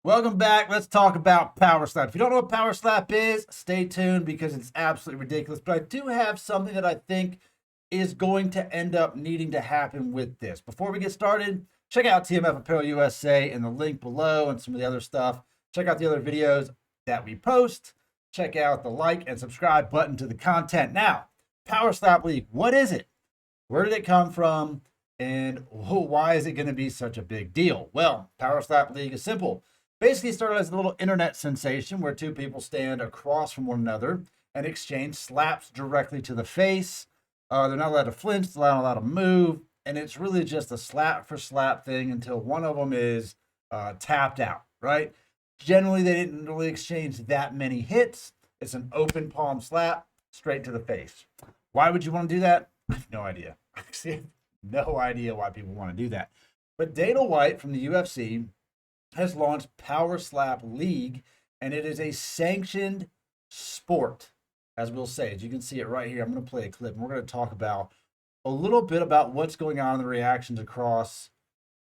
Welcome back. Let's talk about Power Slap. If you don't know what Power Slap is, stay tuned because it's absolutely ridiculous. But I do have something that I think is going to end up needing to happen with this. Before we get started, check out TMF Apparel USA and the link below and some of the other stuff. Check out the other videos that we post. Check out the like and subscribe button to the content. Now, Power Slap League, what is it? Where did it come from? And why is it going to be such a big deal? Well, Power Slap League is simple. Basically, it started as a little internet sensation where two people stand across from one another and exchange slaps directly to the face. They're not allowed to flinch, they're not allowed to move, and it's really just a slap for slap thing until one of them is tapped out, right? Generally, they didn't really exchange that many hits. It's an open palm slap straight to the face. Why would you want to do that? I have no idea. Actually, I have no idea why people want to do that. But Dana White from the UFC has launched Power Slap League, and it is a sanctioned sport, as we'll say. As you can see it right here, I'm going to play a clip, and we're going to talk about a little bit about what's going on in the reactions across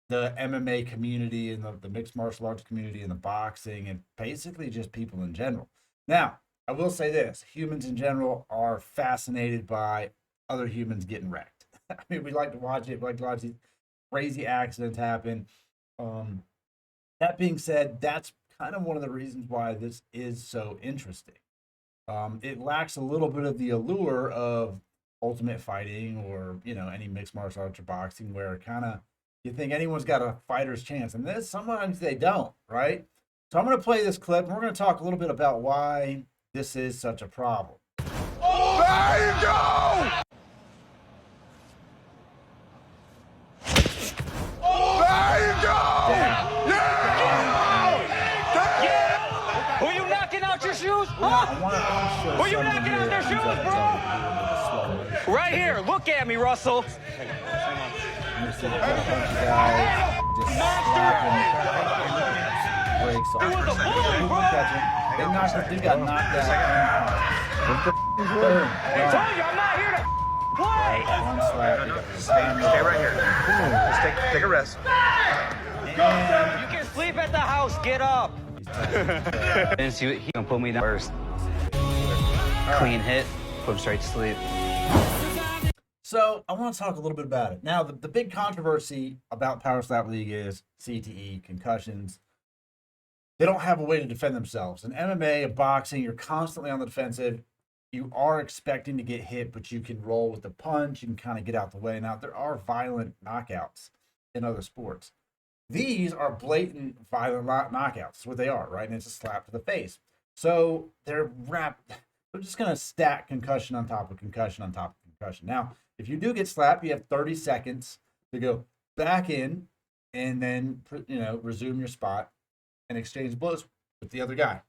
the MMA community and the mixed martial arts community and the boxing and basically just people in general. Now, I will say this. Humans in general are fascinated by other humans getting wrecked. I mean, we like to watch it. We like to watch these crazy accidents happen. That being said, that's kind of one of the reasons why this is so interesting. It lacks a little bit of the allure of ultimate fighting or, any mixed martial arts or boxing where kind of you think anyone's got a fighter's chance. And this, sometimes they don't, right? So I'm going to play this clip and we're going to talk a little bit about why this is such a problem. Oh, there you go! There you go! Damn. Were you knocking out your shoes? Huh? Were you knocking out their shoes, bro? Right here. Look at me, Russell. Breaks off. It was a bully, bro. They knocked this dude, got knocked out. I told you, I'm not here to play. One slap. Stay right here. Just take a rest. You can sleep at the house. Get up. And see what he gonna put me down first. Clean hit. Put him straight to sleep. So I want to talk a little bit about it. Now, the big controversy about Power Slap League is CTE, concussions. They don't have a way to defend themselves. In MMA and boxing, you're constantly on the defensive. You are expecting to get hit, but you can roll with the punch. You can kind of get out the way. Now, there are violent knockouts in other sports. These are blatant, violent knockouts. That's what they are, right? And it's a slap to the face. So they're just going to stack concussion on top of concussion on top of concussion. Now, if you do get slapped, you have 30 seconds to go back in and then, resume your spot and exchange blows with the other guy.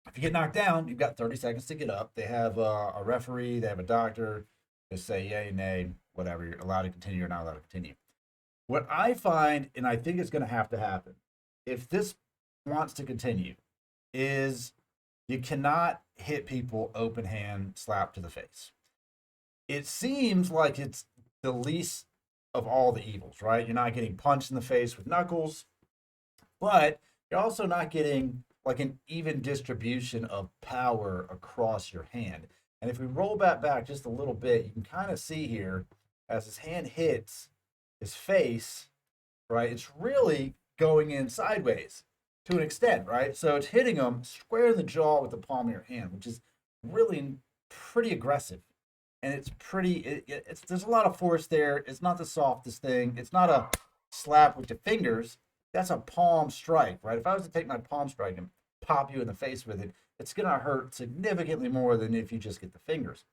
If you get knocked down, you've got 30 seconds to get up. They have a referee, they have a doctor. They say yay, nay, whatever. You're allowed to continue or not allowed to continue. What I find, and I think it's going to happen, if this wants to continue, is you cannot hit people open hand slap to the face. It seems like it's the least of all the evils, right? You're not getting punched in the face with knuckles, but you're also not getting like an even distribution of power across your hand. And if we roll that back just a little bit, you can kind of see here as his hand hits his face, right? It's really going in sideways to an extent, right? So it's hitting him square in the jaw with the palm of your hand, which is really pretty aggressive. And it's there's a lot of force there. It's not the softest thing. It's not a slap with your fingers. That's a palm strike, right? If I was to take my palm strike and pop you in the face with it, it's going to hurt significantly more than if you just get the fingers.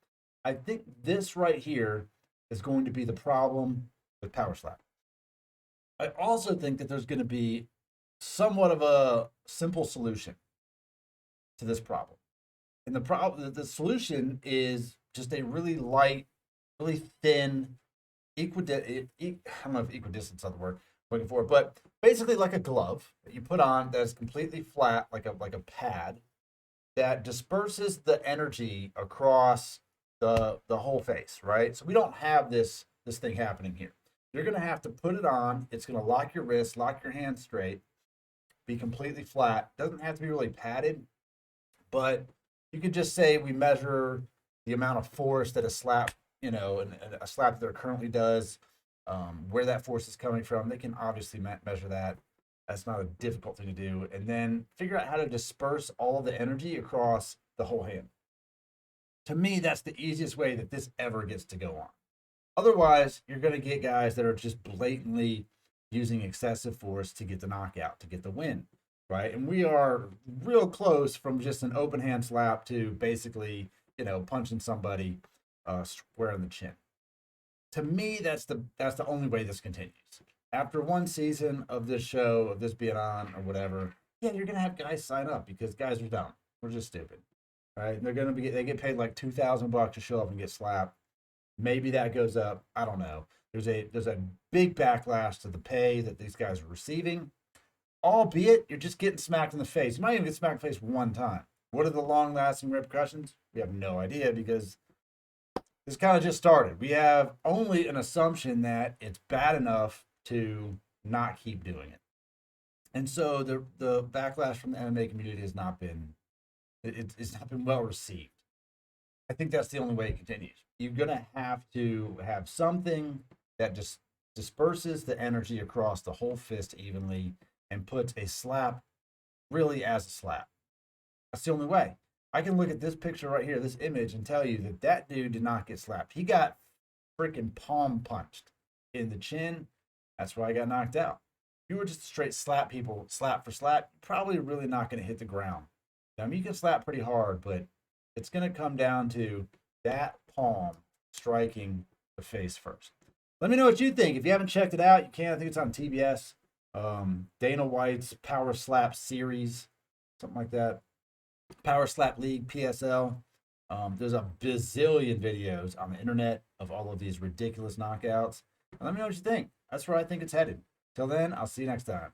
I think this right here is going to be the problem with Power Slap. I also think that there's going to be somewhat of a simple solution to this problem. And the solution is just a really light, really thin, I don't know if equidistant is the word I'm looking for, but basically like a glove that you put on that's completely flat, like a pad that disperses the energy across the whole face, right? So we don't have this thing happening here. You're going to have to put it on. It's going to lock your wrist, lock your hand straight, be completely flat. Doesn't have to be really padded, but you could just say we measure the amount of force that a slap, and a slap that currently does, where that force is coming from. They can obviously measure that. That's not a difficult thing to do. And then figure out how to disperse all of the energy across the whole hand. To me, that's the easiest way that this ever gets to go on. Otherwise, you're going to get guys that are just blatantly using excessive force to get the knockout, to get the win, right? And we are real close from just an open hand slap to basically, punching somebody square in the chin. To me, that's the only way this continues. After one season of this show, of this being on or whatever, yeah, you're going to have guys sign up because guys are dumb. We're just stupid, right? And they get paid like $2,000 to show up and get slapped. Maybe that goes up. I don't know. There's a big backlash to the pay that these guys are receiving, albeit you're just getting smacked in the face. You might even get smacked in the face one time. What are the long-lasting repercussions? We have no idea because this kind of just started. We have only an assumption that it's bad enough to not keep doing it. And so the backlash from the MMA community has not been, it's not been well received. I think that's the only way it continues. You're going to have something that just disperses the energy across the whole fist evenly and puts a slap really as a slap. That's the only way. I can look at this picture right here, this image, and tell you that that dude did not get slapped. He got freaking palm punched in the chin. That's why I got knocked out. If you were just straight slap people, slap for slap, you're probably really not going to hit the ground. I mean, you can slap pretty hard, but it's going to come down to that palm striking the face first. Let me know what you think. If you haven't checked it out, you can. I think it's on TBS. Dana White's Power Slap series, something like that. Power Slap League, PSL. There's a bazillion videos on the internet of all of these ridiculous knockouts. And let me know what you think. That's where I think it's headed. Till then, I'll see you next time.